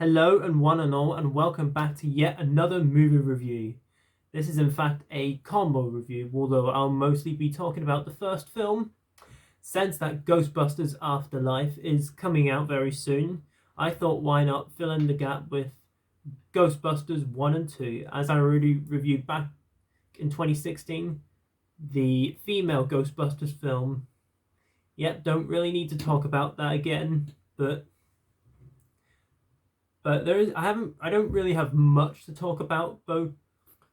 Hello and one and all, and welcome back to yet another movie review. This is in fact a combo review, although I'll mostly be talking about the first film. Since that Ghostbusters Afterlife is coming out very soon, I thought why not fill in the gap with Ghostbusters 1 and 2, as I already reviewed back in 2016, the female Ghostbusters film. Yep, don't really need to talk about that again, but I don't really have much to talk about both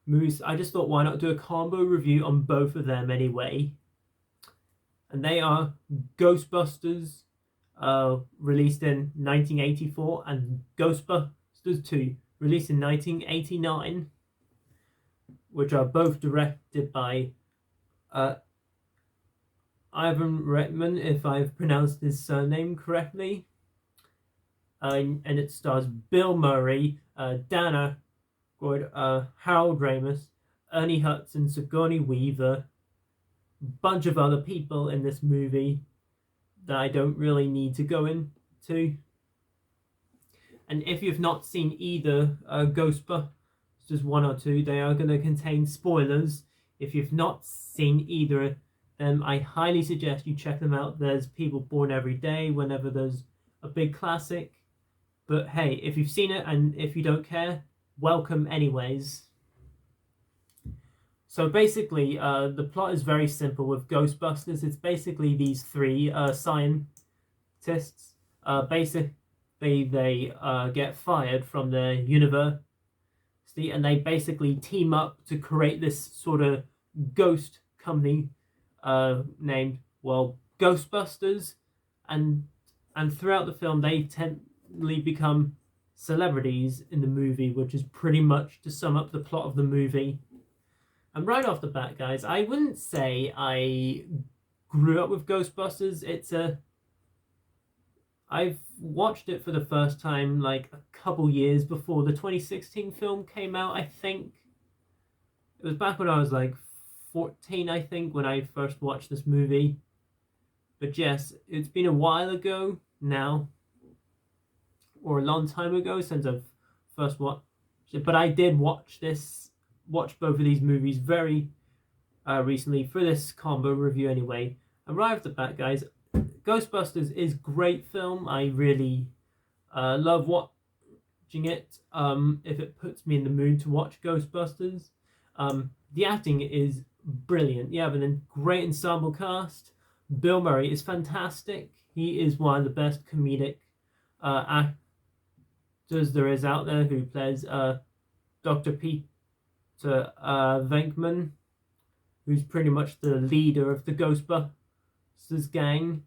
movies. I just thought why not do a combo review on both of them anyway. And they are Ghostbusters, released in 1984, and Ghostbusters 2, released in 1989, which are both directed by Ivan Reitman, if I've pronounced his surname correctly. And it stars Bill Murray, Dan Aykroyd, Harold Ramis, Ernie Hudson, Sigourney Weaver, a bunch of other people in this movie that I don't really need to go into. And if you've not seen either Ghostbusters 1 or 2, they are going to contain spoilers. If you've not seen either of them, I highly suggest you check them out. There's people born every day whenever there's a big classic. But hey, if you've seen it and if you don't care, welcome anyways. So basically, the plot is very simple with Ghostbusters. It's basically these three scientists. Basically, they get fired from their university, and they basically team up to create this sort of ghost company named, well, Ghostbusters. And throughout the film, they become celebrities in the movie, which is pretty much to sum up the plot of the movie. And right off the bat, guys, I wouldn't say I grew up with Ghostbusters. I've watched it for the first time like a couple years before the 2016 film came out, I think. It was back when I was like 14, I think, when I first watched this movie. But yes, it's been a while ago now, or a long time ago since I've first watched it. But I did watch both of these movies very recently for this combo review anyway. And right off the bat, guys, Ghostbusters is a great film. I really love watching it if it puts me in the mood to watch Ghostbusters. The acting is brilliant. You have a great ensemble cast. Bill Murray is fantastic. He is one of the best comedic actors there is out there, who plays Dr. Peter Venkman, who's pretty much the leader of the Ghostbusters gang.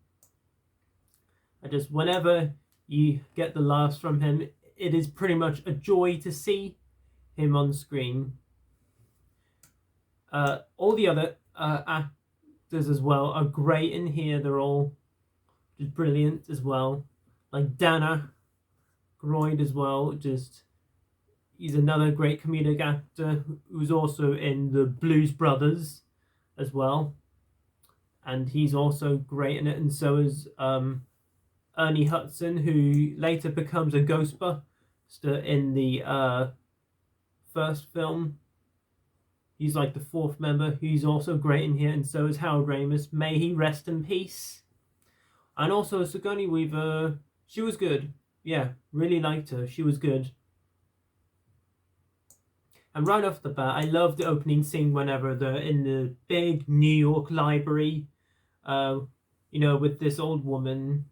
Whenever you get the laughs from him, it is pretty much a joy to see him on screen. All the other actors as well are great in here. They're all just brilliant as well. Like Dan Aykroyd as well. He's another great comedic actor who's also in the Blues Brothers as well. And he's also great in it, and so is Ernie Hudson, who later becomes a Ghostbuster in the first film. He's like the fourth member, who's also great in here, and so is Harold Ramis. May he rest in peace. And also Sigourney Weaver, she was good. Yeah, really liked her. She was good. And right off the bat, I love the opening scene whenever they're in the big New York library, with this old woman.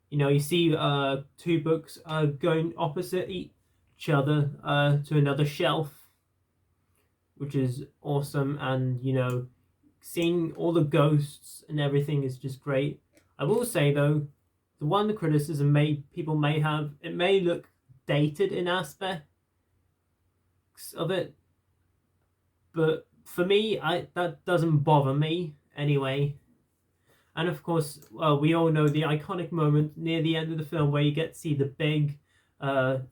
You see two books going opposite each other to another shelf, which is awesome. And, seeing all the ghosts and everything is just great. I will say, though, the one criticism people may have, it may look dated in aspects of it, but for me, that doesn't bother me anyway. And of course, we all know the iconic moment near the end of the film where you get to see the big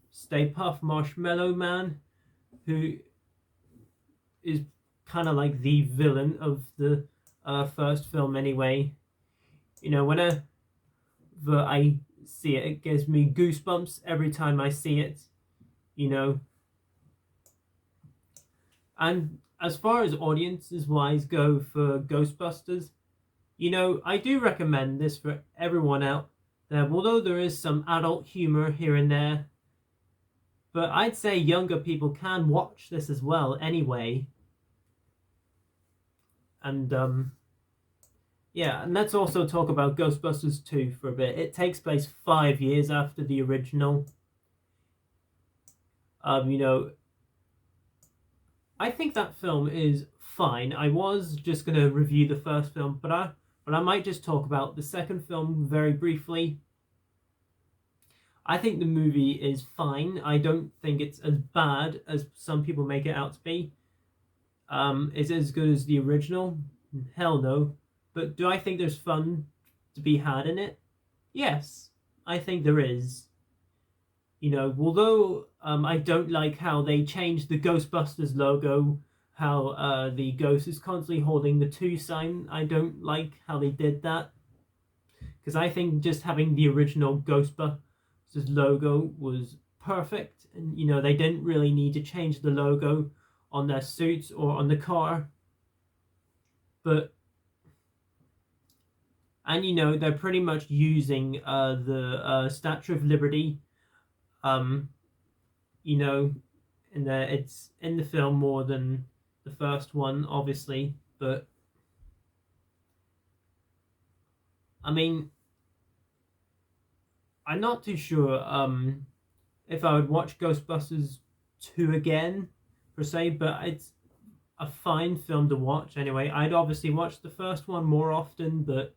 Stay Puft Marshmallow Man, who is kind of like the villain of the first film anyway. Whenever I see it. It gives me goosebumps every time I see it, you know. And as far as audiences wise go for Ghostbusters, you know, I do recommend this for everyone out there, although there is some adult humor here and there. But I'd say younger people can watch this as well anyway. And yeah, and let's also talk about Ghostbusters 2 for a bit. It takes place 5 years after the original. You know, I think that film is fine. I was just gonna review the first film, but I might just talk about the second film very briefly. I think the movie is fine. I don't think it's as bad as some people make it out to be. Is it as good as the original? Hell no. But do I think there's fun to be had in it? Yes, I think there is. You know, although I don't like how they changed the Ghostbusters logo, how the ghost is constantly holding the 2 sign. I don't like how they did that. Because I think just having the original Ghostbusters logo was perfect. And, you know, they didn't really need to change the logo on their suits or on the car. But, and, you know, they're pretty much using the Statue of Liberty. You know, it's in the film more than the first one, obviously, but I mean, I'm not too sure if I would watch Ghostbusters 2 again per se, but it's a fine film to watch anyway. I'd obviously watch the first one more often, but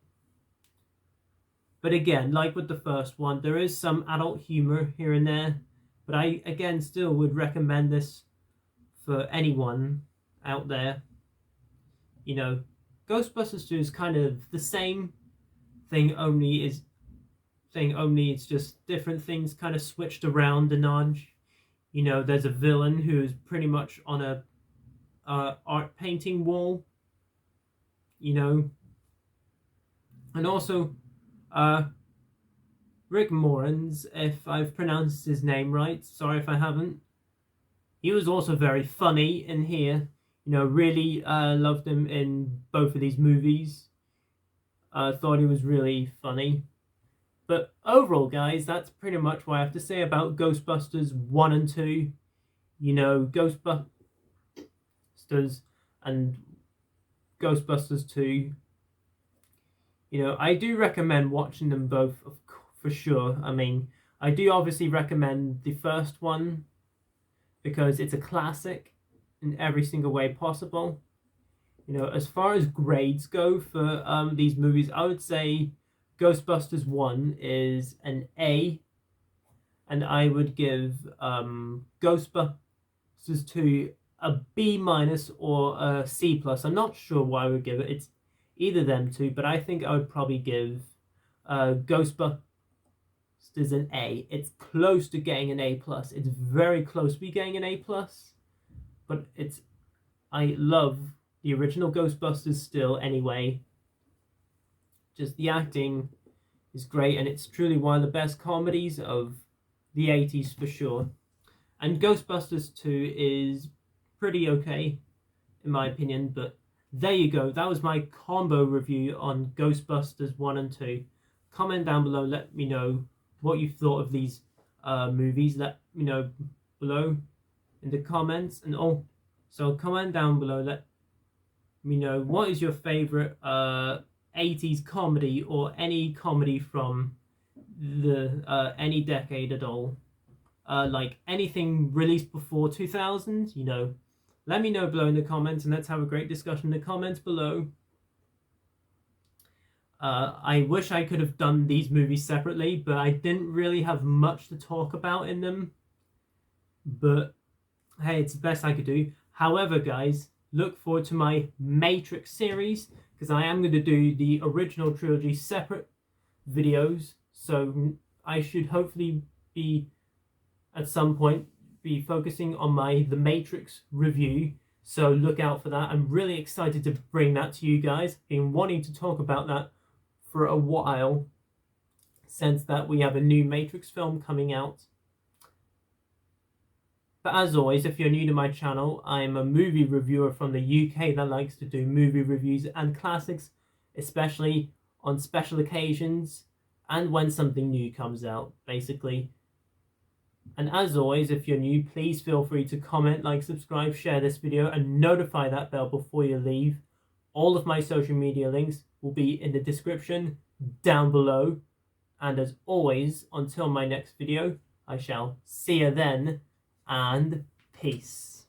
again, like with the first one, there is some adult humor here and there. But I, again, still would recommend this for anyone out there. You know, Ghostbusters 2 is kind of the same thing, only it's just different things kind of switched around a notch. You know, there's a villain who's pretty much on a art painting wall. You know, and also Rick Moranis, if I've pronounced his name right, sorry if I haven't. He was also very funny in here. You know, really loved him in both of these movies. Thought he was really funny. But overall, guys, that's pretty much what I have to say about Ghostbusters 1 and 2. You know, Ghostbusters and Ghostbusters 2. You know, I do recommend watching them both, for sure. I mean, I do obviously recommend the first one because it's a classic in every single way possible. You know, as far as grades go for these movies, I would say Ghostbusters 1 is an A, and I would give Ghostbusters 2 a B minus or a C plus. I'm not sure what I would give it. It's either them two, but I think I would probably give Ghostbusters an A. It's close to getting an A plus. It's very close to be getting an A plus, but I love the original Ghostbusters still anyway. Just the acting is great, and it's truly one of the best comedies of the 80s for sure. And Ghostbusters 2 is pretty okay, in my opinion, but there you go. That was my combo review on Ghostbusters 1 and 2. Comment down below, let me know what you thought of these movies. Let me know below in the comments. And so comment down below, let me know what is your favorite 80s comedy or any comedy from the any decade at all. Like anything released before 2000, you know. Let me know below in the comments, and let's have a great discussion in the comments below. I wish I could have done these movies separately, but I didn't really have much to talk about in them. But hey, it's the best I could do. However, guys, look forward to my Matrix series, because I am going to do the original trilogy separate videos. So I should hopefully be, at some point, be focusing on the Matrix review, so look out for that. I'm really excited to bring that to you guys. Been wanting to talk about that for a while, sense that we have a new Matrix film coming out. But as always, if you're new to my channel, I'm a movie reviewer from the UK that likes to do movie reviews and classics, especially on special occasions and when something new comes out, basically. And as always, if you're new, please feel free to comment, like, subscribe, share this video, and notify that bell before you leave. All of my social media links will be in the description down below. And as always, until my next video, I shall see you then, and peace.